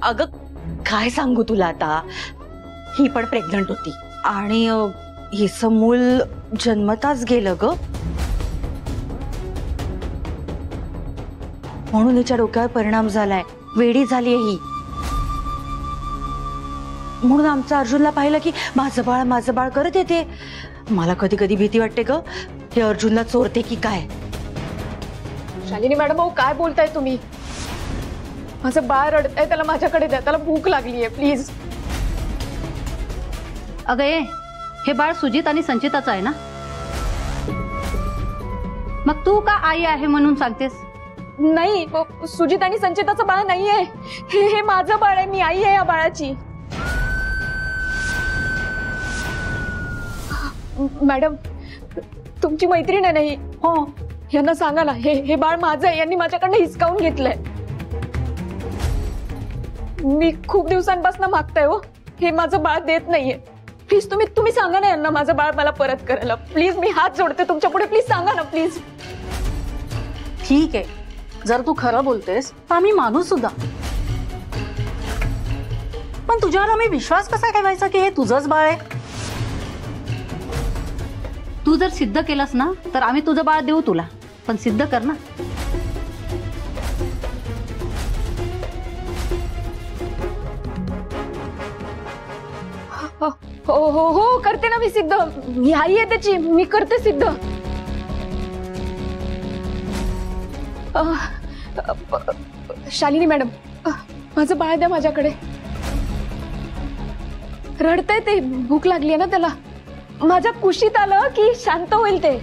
अगं काय सांगू तुला आता, ही पण प्रेग्नंट होती आणि हिचं मूल जन्मताच गेलं ग, म्हणून हिच्या डोक्यावर परिणाम झालाय, वेडी झालीये ही. म्हणून आमच्या अर्जुनला पाहिलं की माझं बाळ करत येते. मला कधी कधी भीती वाटते ग, हे अर्जुनला चोरते की काय. शालिनी मॅडम, अहो काय बोलताय तुम्ही? माझं बाळ रडतंय, त्याला माझ्याकडे द्या, त्याला भूक लागलीये प्लीज. अगं ये, हे बाळ सुजित आणि संचिताचं आहे ना? मग तू का आई आहे म्हणून सांगतेस? नाही, सुजित आणि संचिताचं बाळ नाहीये, हे माझं बाळ आहे, मी आई आहे या बाळाची. मॅडम तुमची मैत्रीण आहे नाही? हो, यांना सांगा ना, हे बाळ माझं आहे, यांनी माझ्याकडनं हिसकावून घेतलंय. मी खूप दिवसांपासून मागताय हो, हे माझं बाळ देत नाहीये. प्लीज तुम्ही सांगा ना यांना माझं बाळ मला परत करायला. प्लीज मी हात जोडते तुमच्या पुढे, प्लीज सांगा ना प्लीज. ठीक आहे, जर तू खरं बोलतेस तर आम्ही मानू सुद्धा, पण तुझ्यावर आम्ही विश्वास कसा ठेवायचा की हे तुझंच बाळ आहे? तू जर सिद्ध केलंस ना तर आम्ही तुझं बाळ देऊ तुला, पण सिद्ध कर ना. हो हो हो, करते ना मी सिद्ध, मी आई आहे त्याची, मी करते सिद्ध. शालिनी मॅडम, माझं बाळ द्या माझ्याकडे. रडतंय ते, भूक लागली आहे ना त्याला. माझ्या कुशीत आलं की शांत होईल ते.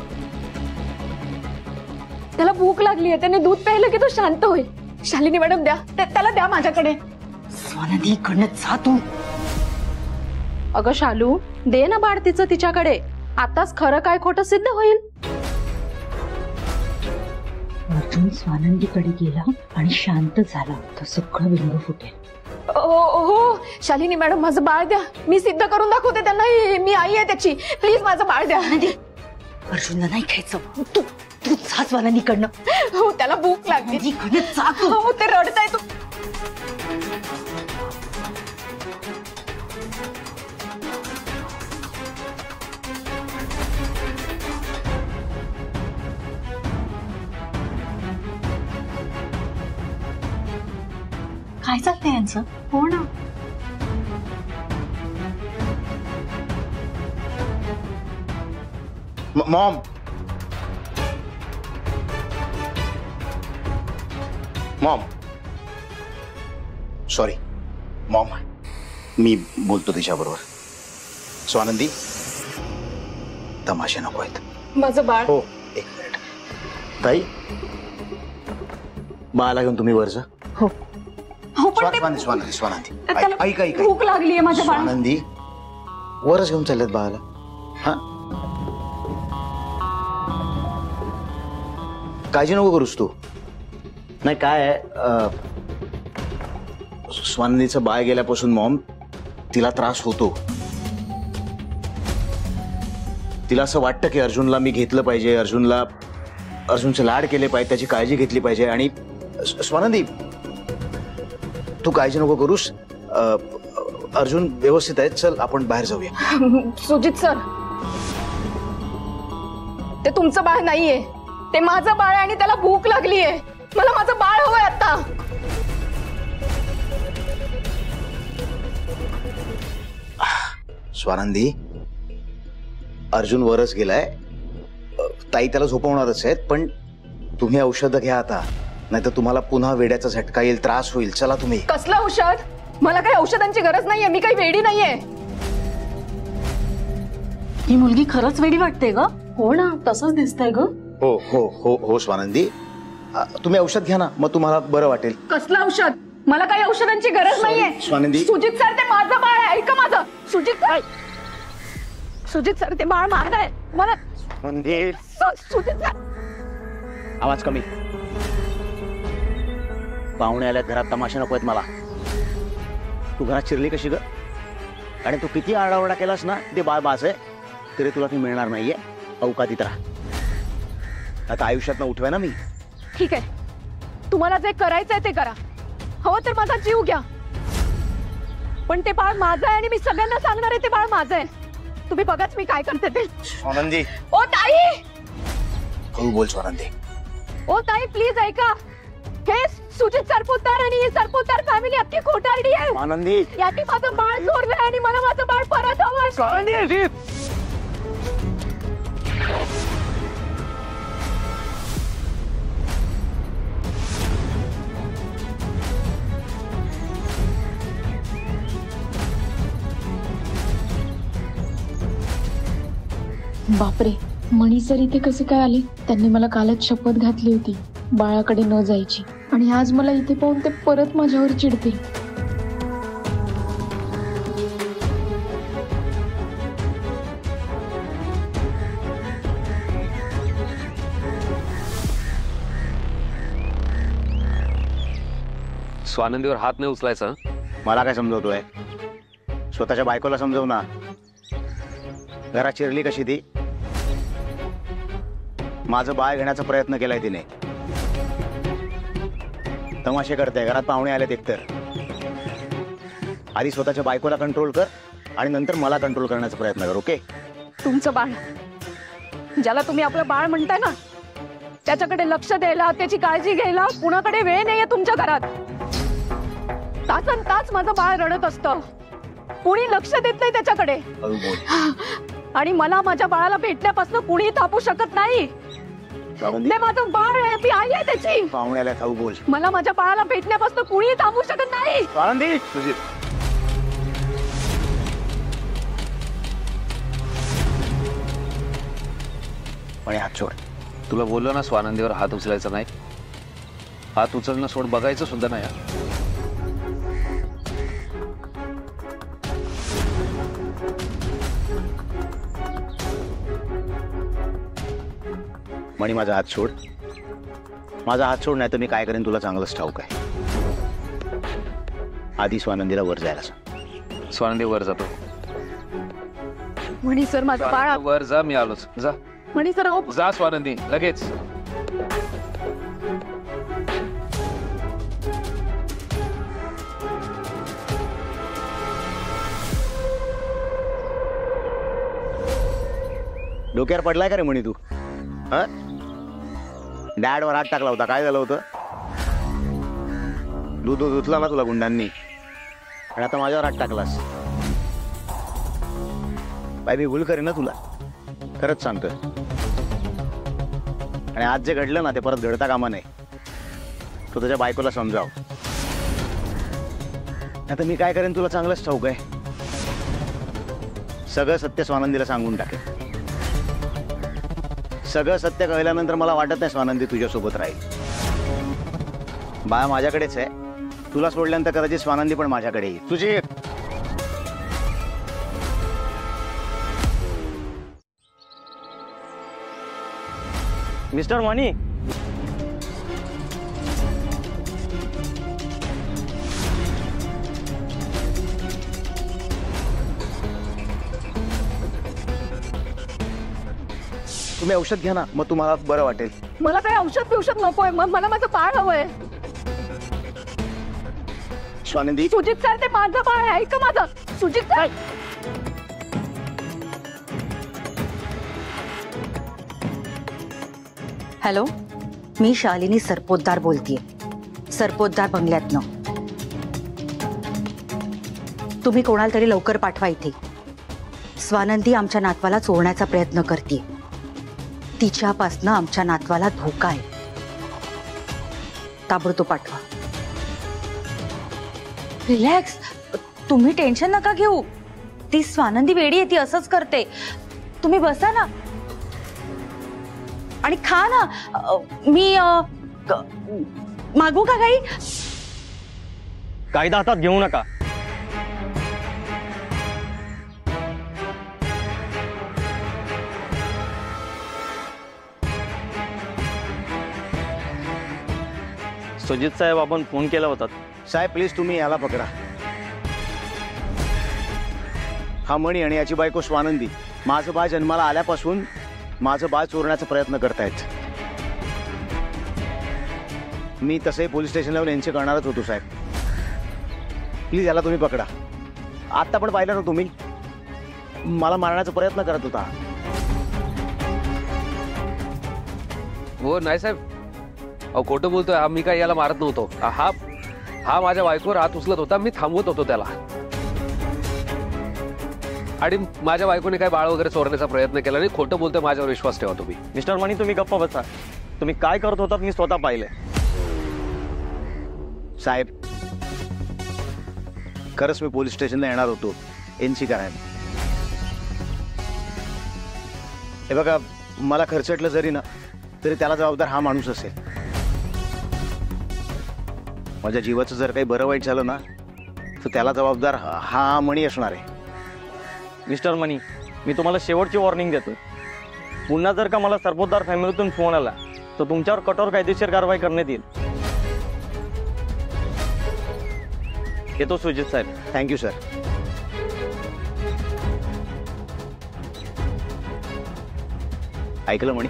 त्याला भूक लागली आहे, त्याने दूध प्यायलं की तो शांत होईल. शालिनी मॅडम द्या, त्याला द्या माझ्याकडे. स्वानंदी इकडनं जा तू. अगं शालू, दे ना बाळ तिचं तिच्याकडे, आताच खरं काय खोटं सिद्ध होईल. अर्जुन स्वानंदीकडे गेला आणि शांत झाला तर सगळं विंग फुटेल. हो शालिनी मॅडम, माझं बाळ द्या, मी सिद्ध करून दाखवते त्यांना, मी आई आहे त्याची. प्लीज माझं बाळ द्या. अर्जुनला नाही खायचं, तू जा स्वानंदीकडनं. हो, त्याला भूक लागली. इकडनं जा तू. हो, ते रडताय तू. काय चाललंय यांचं? हो ना, मॉम, मॉम सॉरी मॉम, मी बोलतो तिच्याबरोबर. स्वानंदी, तमाशे नको आहेत. माझं बाळ. हो, एक मिनिट. ताई, बाळाला घेऊन तुम्ही वर जा. हो हो, पण स्वानंदी स्वानंदी त्याला ऐक भूक लागली आहे माझ्या बाळाला. स्वानंदी, वरच घेऊन चाललेत बाळाला. हा, काळजी नको करूस तू. नाही काय आहे, स्वानंदीचं बाळ गेल्यापासून मॉम तिला त्रास होतो. तिला असं वाटतं की अर्जुनला मी घेतलं पाहिजे, अर्जुनचे लाड केले पाहिजे, त्याची काळजी घेतली पाहिजे. आणि स्वानंदी, तू काळजी नको करूस, अर्जुन व्यवस्थित आहे. चल आपण बाहेर जाऊया. सुजित सर, ते तुमचं बाळ नाहीये, ते माझं बाळ आहे आणि त्याला भूक लागलीये. मला माझं बाळ हवंय आता. स्वानंदी, अर्जुन वरच गेलाय, ताई त्याला झोपवणारच आहेत, पण तुम्ही औषध घ्या आता, नाहीतर तुम्हाला पुन्हा वेड्याचा झटका येईल, त्रास होईल. चला तुम्ही. कसलं औषध? मला काही औषधांची गरज नाहीये, मी काही वेडी नाहीये. ही मुलगी खरंच वेडी वाटते ग. हो ना, तसंच दिसतंय ग. हो हो हो हो स्वानंदी, तुम्ही औषध घ्या ना, मग तुम्हाला बरं वाटेल. कसलं औषध? मला काही औषधांची गरज नाहीये. स्वानंदी. सुजित सर, ते माझं बाळ आहे, ऐका माझं. सुजित सर, ते बाळ माझं आहे. मला सुजित सर. आवाज कमी. पाहुणे आल्यात घरात, तमाशा नको आहेत मला. तू घरात शिरली कशी ग? आणि तू किती आरडाओरडा केलास ना, ते बाळ बास आहे तरी तुला ती मिळणार नाहीये. अवकातीत राहा. आता आयुष्यात उठवाय ना मी. ठीक आहे, तुम्हाला जे करायचंय ते करा, हवं तर माझा जीव घ्या, पण ते बाळ माझं आहे आणि मी सगळ्यांना सांगणार आहे ते बाळ माझं आहे. तुम्ही बघाच मी काय करते ते. स्वानंदी, ओ ताई, हळू बोल स्वानंदी. ओ ताई प्लीज ऐका. हे सुजित सरपोतदार आणि ही सरपोतदार फॅमिली अख्खी खोटारडी आहे. स्वानंदी, याची माझं बाळ चोरलंय आणि मला माझं बाळ परत हवंय. बापरे, मणी सर इथे कसे काय आले? त्यांनी मला कालच शपथ घातली होती बाळाकडे न जायची, आणि आज मला इथे पाहून ते परत माझ्यावर चिडतील. स्वानंदीवर हात नाही उचलायचा. मला काय समजवतोय? स्वतःच्या बायकोला समजव ना. घरात चिरली कशी ती? माझं बाळ घेण्याचा प्रयत्न केलाय तिने. तमाशे करते, घरात पाहुणे आलेत एकतर. आधी स्वतःच्या बायकोला कंट्रोल कर आणि नंतर मला कंट्रोल करण्याचा प्रयत्न कर. ओके? तुमचं बाळ, ज्याला तुम्ही आपलं बाळ म्हणताय ना, त्याच्याकडे लक्ष द्यायला, त्याची काळजी घ्यायला कुणाकडे वेळ नाहीये तुमच्या घरात. तासन तास माझं बाळ रडत असतं, कुणी लक्ष देत नाही त्याच्याकडे. हळू बोल. आणि मला माझ्या बाळाला भेटण्यापासून कुणी थांबू शकत नाही. ते माझं बाळ आहे, मी आई आहे त्याची. पाहुण्याला हळू बोल. मला माझ्या बाळाला भेटण्यापासून कुणी थांबू शकत नाही. स्वानंदी, पण हात सोड. तुला बोललो ना स्वानंदीवर हात उचलायचा नाही. हात उचलणं सोड, बघायचं सुद्धा नाही. मणी, माझा हात सोड. माझा हात सोड, नाही तर मी काय करेन तुला चांगलंच ठाऊक आहे. आधी स्वानंदीला वर जायला सांग. स्वानंदी वर जातो. म्हणी सर माझं बाळ. वर जा, मी आलोच. जा. म्हणी सर अहो. जा स्वानंदी, लगेच. डोक्यावर पडलाय का रे म्हणी तू? डॅडवर हात टाकला होता, काय झालं होतं? दूध धुतला ना तुला गुंडांनी, आणि आता माझ्यावर हात टाकलास. बाई, मी भूल करेन ना तुला, खरंच सांगतोय. आणि आज जे घडलं ना ते परत घडता कामा नाही. तू तुझ्या बायकोला समजाव. आता मी काय करेन तुला चांगलंच ठाऊक आहे. सगळं सत्य स्वानंदीला सांगून टाकेन. सगळं सत्य कळल्यानंतर मला वाटत नाही स्वानंदी तुझ्यासोबत राहील. बाळा माझ्याकडेच आहे. तुला सोडल्यानंतर कदाचित स्वानंदी पण माझ्याकडे येईल. तुझी मिस्टर मनी, तुम्ही औषध घ्या ना, मग तुम्हाला बरं वाटेल. मला काही औषध नकोय. मला माझं बाळ हवंय. स्वानंदी, सुजित सर, ते माझं बाळ आहे. ऐका माझं. सुजित सर. हॅलो, मी शालिनी सरपोतदार बोलतीये, सरपोतदार बंगल्यातनं. तुम्ही कोणाला तरी लवकर पाठवा इथे. स्वानंदी आमच्या नातवाला चोरण्याचा प्रयत्न करते. तिच्यापासनं आमच्या नातवाला धोका आहे. ताबडतोब पाठवा. रिलॅक्स, तुम्ही टेन्शन नका घेऊ. ती स्वानंदी वेडी आहे, ती असंच करते. तुम्ही बसा ना आणि खा ना. मी मागू का काही? कायदा हातात घेऊ नका. सुजित साहेब, आपण फोन केला होता. साहेब प्लीज तुम्ही याला पकडा. हा मणी आणि याची बायको स्वानंदी माझं बाळ जन्माला आल्यापासून माझं बाळ चोरण्याचा प्रयत्न करतायत. मी तसंही पोलीस स्टेशनला यांचे करणारच होतो साहेब. प्लीज याला तुम्ही पकडा. आता पण पाहिलं ना तुम्ही, मला मारण्याचा प्रयत्न करत होता. हो नाही साहेब, अहो खोटं बोलतोय. मी काय याला मारत नव्हतो. हा माझ्या बायकोवर हात उचलत होता, मी थांबवत होतो त्याला. आणि माझ्या बायकोने काय बाळ वगैरे चोरण्याचा प्रयत्न केला नाही. खोटं बोलतोय, माझ्यावर विश्वास ठेवा तुम्ही. मिस्टर मणी तुम्ही गप्प बसा. तुम्ही काय करत होतात मी स्वतः पाहिलंय. साहेब खरंच मी पोलीस स्टेशनला येणार होतो एनसी करायला. हे बघा, मला खर्चटलं जरी ना तरी त्याला जबाबदार हा माणूस असेल. माझ्या जीवाचं जर काही बरं वाईट झालं ना तर त्याला जबाबदार हा मणी असणार आहे. मिस्टर मणी मी तुम्हाला शेवटची वॉर्निंग देतोय. पुन्हा जर का मला सरपोतदार फॅमिलीतून फोन आला तर तुमच्यावर कठोर कायदेशीर कारवाई करण्यात येईल. येतो सुजित साहेब. Thank you sir. ऐकलं म्हणे,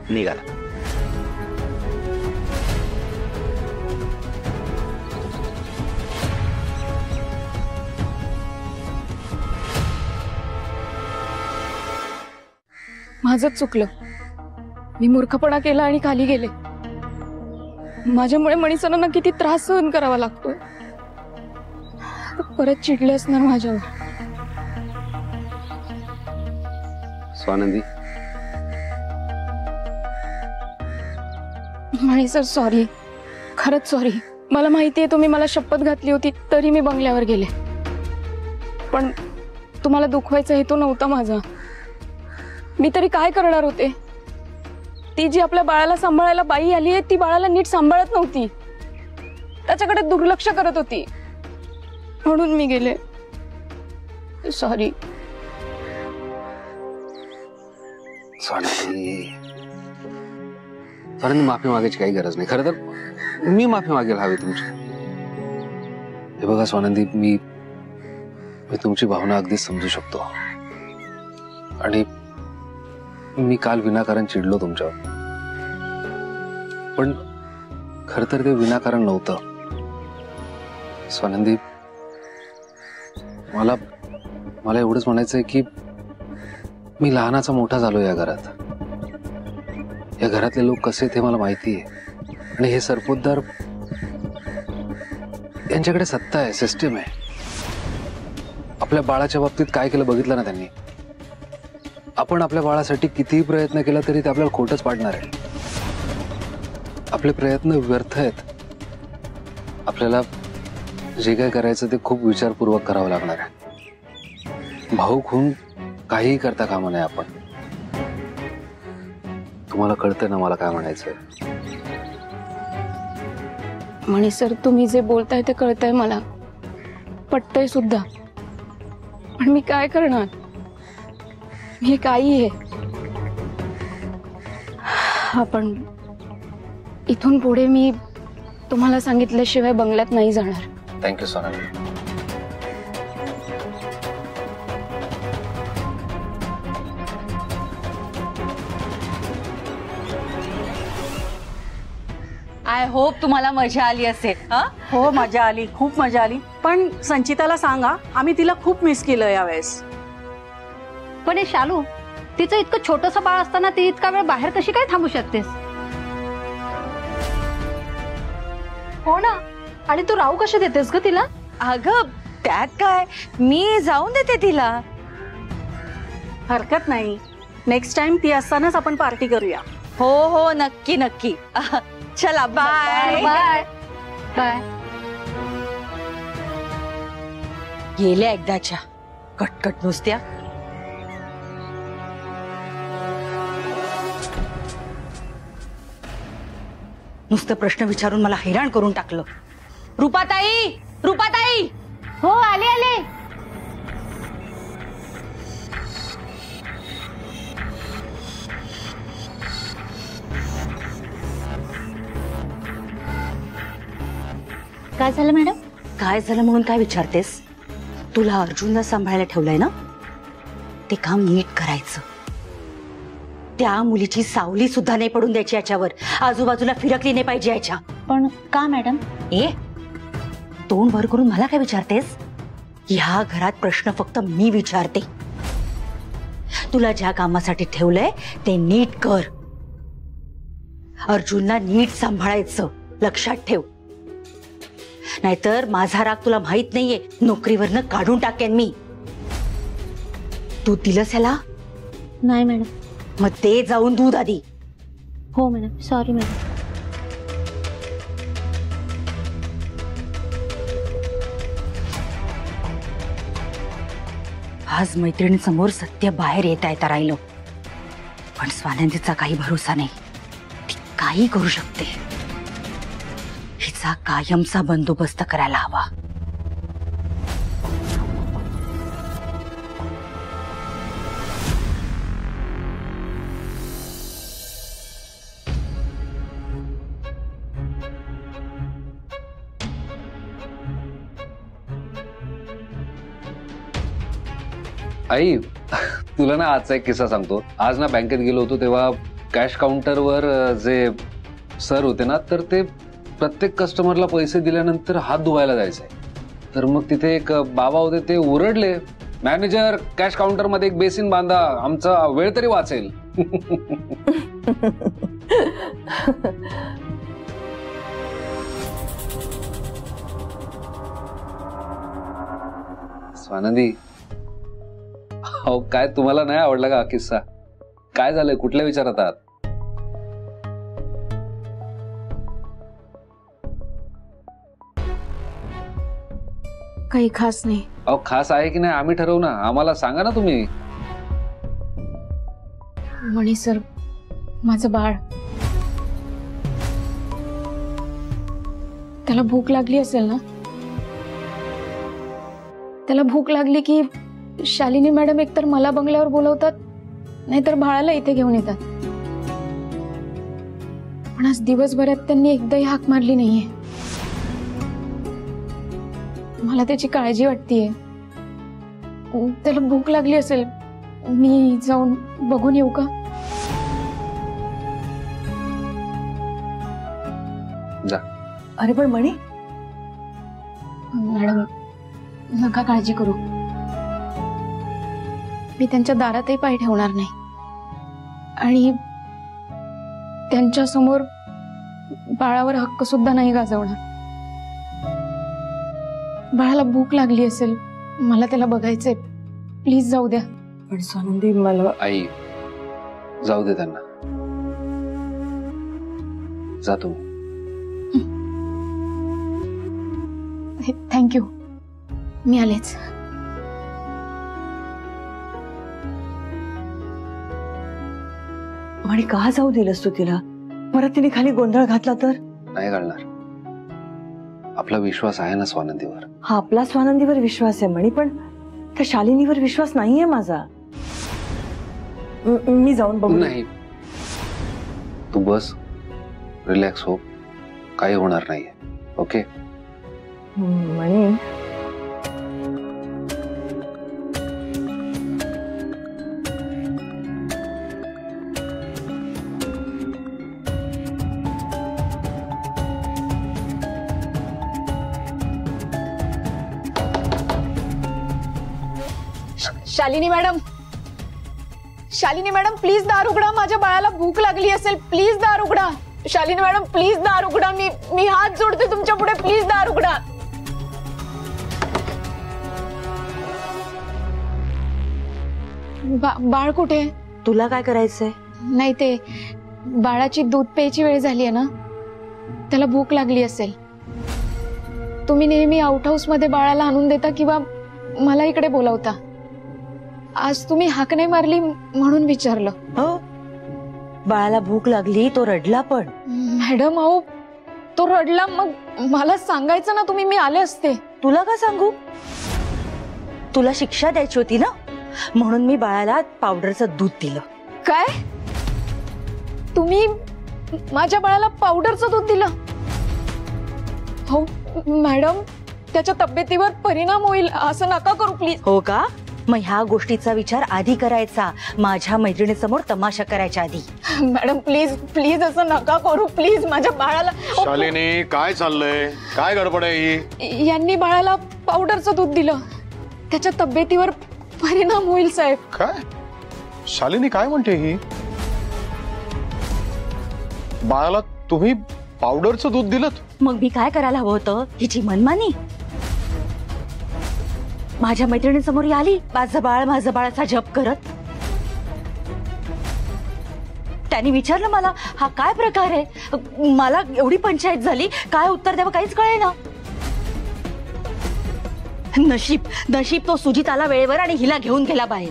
निघाला. माझंच चुकलं. मी मूर्खपणा केला आणि खाली गेले. माझ्यामुळे मणीसरांना किती त्रास सहन करावा लागतोय. परत चिडले असणार माझ्यावर. स्वानंदी, मणी सर सॉरी, खरंच सॉरी. मला माहितीये तुम्ही मला शपथ घातली होती तरी मी बंगल्यावर गेले. पण तुम्हाला दुखवायचा हेतू नव्हता माझा. मी तरी काय करणार होते. ती जी आपल्या बाळाला सांभाळायला बाई आली आहे ती बाळाला नीट सांभाळत नव्हती. त्याच्याकडे दुर्लक्ष करत होती म्हणून मी गेले. सॉरी. स्वानंदी माफी मागायची काही गरज नाही. खरं तर मी माफी मागायला हवी तुमची. हे बघा स्वानंदी, मी तुमची भावना अगदीच समजू शकतो. आणि मी काल विनाकारण चिडलो तुमच्यावर. पण खर तर ते विनाकारण नव्हतं. स्वानंदी, मला एवढंच म्हणायचंय की मी लहानाचा मोठा झालो या घरात. या घरातले लोक कसे ते मला माहिती आहे. आणि हे सरपोतदार, यांच्याकडे सत्ता आहे, सिस्टीम आहे. आपल्या बाळाच्या बाबतीत काय केलं बघितलं ना त्यांनी. आपण आपल्या बाळासाठी कितीही प्रयत्न केला तरी ते आपल्याला खोटच पाडणार आहे. आपले प्रयत्न व्यर्थ आहेत. आपल्याला जे काय करायचं ते खूप विचारपूर्वक करावं लागणार आहे. भाऊक होऊन काहीही करता कामा नये आपण. तुम्हाला कळतंय ना मला काय म्हणायचंय. मणी सर, तुम्ही जे बोलताय ते कळतंय मला, पटतंय सुद्धा. पण मी काय करणार. मी काही आहे. आपण इथून पुढे मी तुम्हाला सांगितल्याशिवाय बंगल्यात नाही जाणार. थँक्यू सोनाली. आय होप तुम्हाला मजा आली असेल. हो मजा आली, खूप मजा आली. पण संचिताला सांगा आम्ही तिला खूप मिस केलं यावेळेस. पण हे शालू, तिचं इतकं छोटंसं बाळ असताना ती इतका वेळ बाहेर कशी काय थांबू शकतेस. हो ना. आणि तू राहू कशी देतेस ग तिला. अगं त्यात काय, मी जाऊन देते तिला. हरकत नाही. नेक्स्ट टाइम ती असतानाच आपण पार्टी करूया. हो हो नक्की नक्की. चला बाय बाय बाय. गेल्या एकदाच्या कटकट नुसत्या. नुसतं प्रश्न विचारून मला हैराण करून टाकलं. रूपाताई, रूपाताई. हो आले आले. काय झालं मॅडम. काय झालं म्हणून काय विचारतेस. तुला अर्जुनला सांभाळायला ठेवलंय ना, ते काम नीट करायचं. त्या मुलीची सावली सुद्धा नाही पडून द्यायची याच्यावर, आजूबाजूला फिरकली नाही पाहिजे याच्या. पण का मॅडम? तोंड भर करून मला काय विचारतेस? ह्या घरात प्रश्न फक्त मी विचारते. तुला ज्या कामासाठी ठेवलंय ते नीट कर. अर्जुनला नीट सांभाळायचं, लक्षात ठेव. नाहीतर माझा राग तुला माहित नाहीये, नोकरीवरनं काढून टाकेन मी. तू दिलंस ह्याला? नाही मॅडम. मग ते जाऊन दूध आधी. हो मॅडम, सॉरी मॅडम. आज मैत्रिणींसमोर सत्य बाहेर येता येता राहिलं, पण स्वानंदीचा काही भरोसा नाही. ती काही करू शकते. हिचा कायमचा बंदोबस्त करायला हवा. आई, तुला ना आजचा एक किस्सा सांगतो. आज ना बँकेत गेलो होतो तेव्हा कॅश काउंटरवर जे सर होते ना, तर ते प्रत्येक कस्टमरला पैसे दिल्यानंतर हात धुवायला जायचे. तर मग तिथे एक बाबा होते, ते ओरडले, मॅनेजर कॅश काउंटर मध्ये एक बेसिन बांधा, आमचा वेळ तरी वाचेल. स्वानंदी, हो काय तुम्हाला नाही आवडला का किस्सा? काय झालंय, कुठल्या विचारात आहात? काही खास नाही. अहो खास आहे की नाही आम्ही ठरवू ना, आम्हाला सांगा ना तुम्ही. मणी सर, माझं बाळ, त्याला भूक लागली असेल ना? त्याला भूक लागली की शालिनी मॅडम एकतर मला बंगल्यावर बोलवतात, नाहीतर बाळाला इथे घेऊन येतात. पण आज दिवसभरात त्यांनी एकदाही हाक मारली नाहीये. मला त्याची काळजी वाटतेय. त्याला भूक लागली असेल, मी जाऊन बघून येऊ का? जा. अरे पण मणी, मॅडम नका काळजी करू. मी त्यांच्या दारातही पाय ठेवणार नाही आणि त्यांच्या समोर बाळावर हक्क सुद्धा नाही गाजवणार. बाळाला भूक लागली असेल, मला त्याला बघायचंय. प्लीज जाऊ द्या. पण स्वानंदी, मला आई, जाऊ दे त्यांना. जा तुम्ही. थँक्यू, मी आलेच. म्हणे का जाऊ दिलंस तू तिला? परत तिने खाली गोंधळ घातला तर? नाही घालणार. आपला विश्वास आहे ना स्वानंदीवर. हा, आपला स्वानंदीवर विश्वास आहे म्हणे, पण त्या शालिनीवर विश्वास नाहीये माझा. मी जाऊन बघू. नाही, तू बस, रिलॅक्स हो, काही होणार नाहीये. ओके? म्हणे Shalini madam, Shalini madam please दार उघडा. माझ्या बाळाला भूक लागली असेल, प्लीज दार उघडा. शालिनी मॅडम प्लीज दार उघडा. मी हात जोडते तुमच्या पुढे, प्लीज दार उघडा. बाळ कुठे? तुला काय करायचंय? नाही, ते बाळाची दूध प्यायची वेळ झाली आहे ना, त्याला भूक लागली असेल. तुम्ही नेहमी आउट हाऊस मध्ये बाळाला आणून देता किंवा मला इकडे बोलावता. आज तुम्ही हाक नाही मारली म्हणून विचारलं. हो, बाळाला भूक लागली, तो रडला पण. मॅडम अहो, तो रडला, मग मला सांगायचं ना तुम्ही, मी आले असते. तुला का सांगू? तुला शिक्षा द्यायची होती ना, म्हणून मी बाळाला पावडरचं दूध दिलं. काय? तुम्ही माझ्या बाळाला पावडरचं दूध दिलं? हो मॅडम, त्याच्या तब्येतीवर परिणाम होईल, असं नका करू प्लीज. हो का? मग ह्या गोष्टीचा विचार आधी करायचा, माझ्या मैत्रिणीसमोर तमाशा करायच्या आधी. मॅडम प्लीज प्लीज असं नका करू प्लीज. माझ्या बाळाला शालिनी काय चाललंय? काय गडबड आहे ही? यांनी बाळाला पावडरचं दूध दिलं, त्याच्या तब्येतीवर परिणाम होईल साहेब. काय शालिनी काय म्हणते ही? बाळाला तुम्ही पावडरचं दूध दिलं? मग मी काय करायला हवं होतं? हिची मनमानी. माझ्या मैत्रिणीसमोर ही आली माझं बाळ असा जप करत. त्यांनी विचारलं मला हा काय प्रकार आहे. मला एवढी पंचायत झाली, काय उत्तर द्यावं काहीच कळेना. नशीब तो सुजित आला वेळेवर आणि हिला घेऊन गेला बाहेर.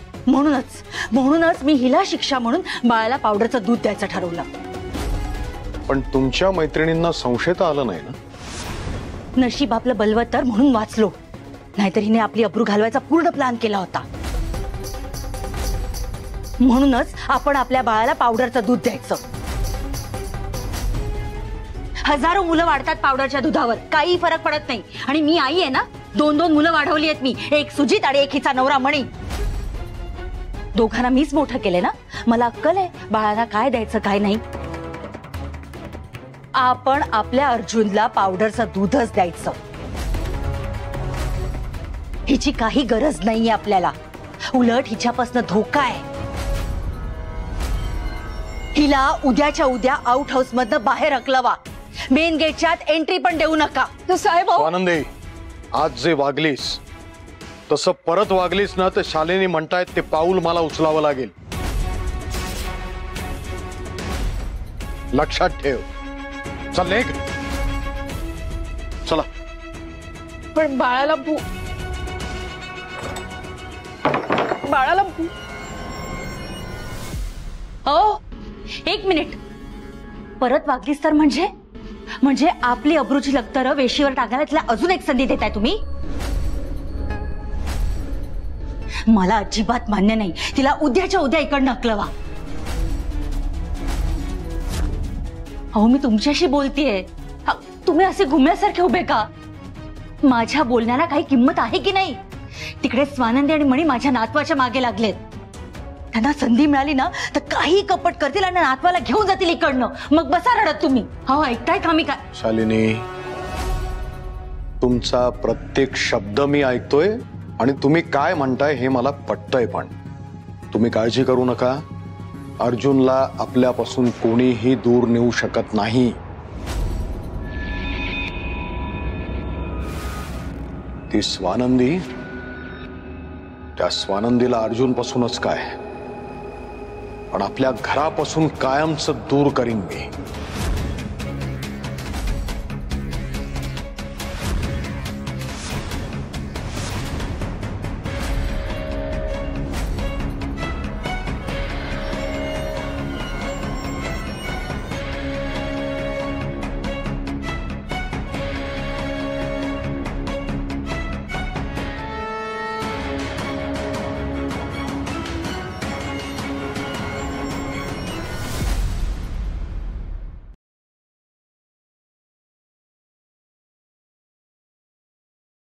म्हणूनच मी हिला शिक्षा म्हणून बाळाला पावडरचं दूध द्यायचं ठरवलं. पण तुमच्या मैत्रिणींना संशय तर आला नाही ना? नशीब आपलं बलवत्तर म्हणून वाचलो, नाहीतर हिने आपली अब्रू घालवायचा पूर्ण प्लॅन केला होता. म्हणूनच आपण आपल्या बाळाला पावडरचं दूध द्यायचं. हजारो मुलं वाढतात पावडरच्या दुधावर, काही फरक पडत नाही. आणि मी आई आहे ना, 2 मुलं वाढवली आहेत मी, एक सुजित आणि एक हिचा नवरा मणी. दोघांना मीच मोठं केले ना, मला अक्कल आहे बाळाला काय द्यायचं काय नाही. आपण आपल्या अर्जुनला पावडरचं दूधच द्यायचं. हिची काही गरज नाहीये आपल्याला, उलट हिच्यापासून धोका आहे. हिला उद्याच्या उद्या आउट हाऊस मधनं बाहेर हकलवा, मेन गेटच्या आत एंट्री पण देऊ नका. साहेब स्वानंदी, आज जे वागलीस तसं परत वागलीस ना तर शालिनी म्हणतायत ते पाऊल मला उचलावं लागेल. लक्षात ठेव. चल निघ. चला. पण बाळाला हो, 1 मिनिट. परत वागलीस तर म्हणजे आपली अब्रूची लक्तर वेशीवर टाकायला तिला अजून एक संधी देताय तुम्ही? मला अजिबात मान्य नाही. तिला उद्याच्या उद्या इकडनं हकलवा. अहो मी तुमच्याशी बोलतेय, तुम्ही असे घुम्यासारखे उभे का? माझ्या बोलण्याला काही किंमत आहे की नाही? तिकडे स्वानंदी आणि मणी माझ्या नातवाच्या मागे लागलेत. त्यांना संधी मिळाली ना तर काही कपट करतील आणि नातवाला घेऊन जातील इकडनं. मग बसा रडत तुम्ही. हो ऐकताय का मी काय? शालिनी, तुमचा प्रत्येक शब्द मी ऐकतोय आणि तुम्ही काय म्हणताय हे मला पटतंय. पण तुम्ही काळजी करू नका, अर्जुनला आपल्यापासून कोणीही दूर नेऊ शकत नाही. ती स्वानंदी, त्या स्वानंदीला अर्जुन पासूनच काय, पण आपल्या घरापासून कायमचं दूर करीन मी.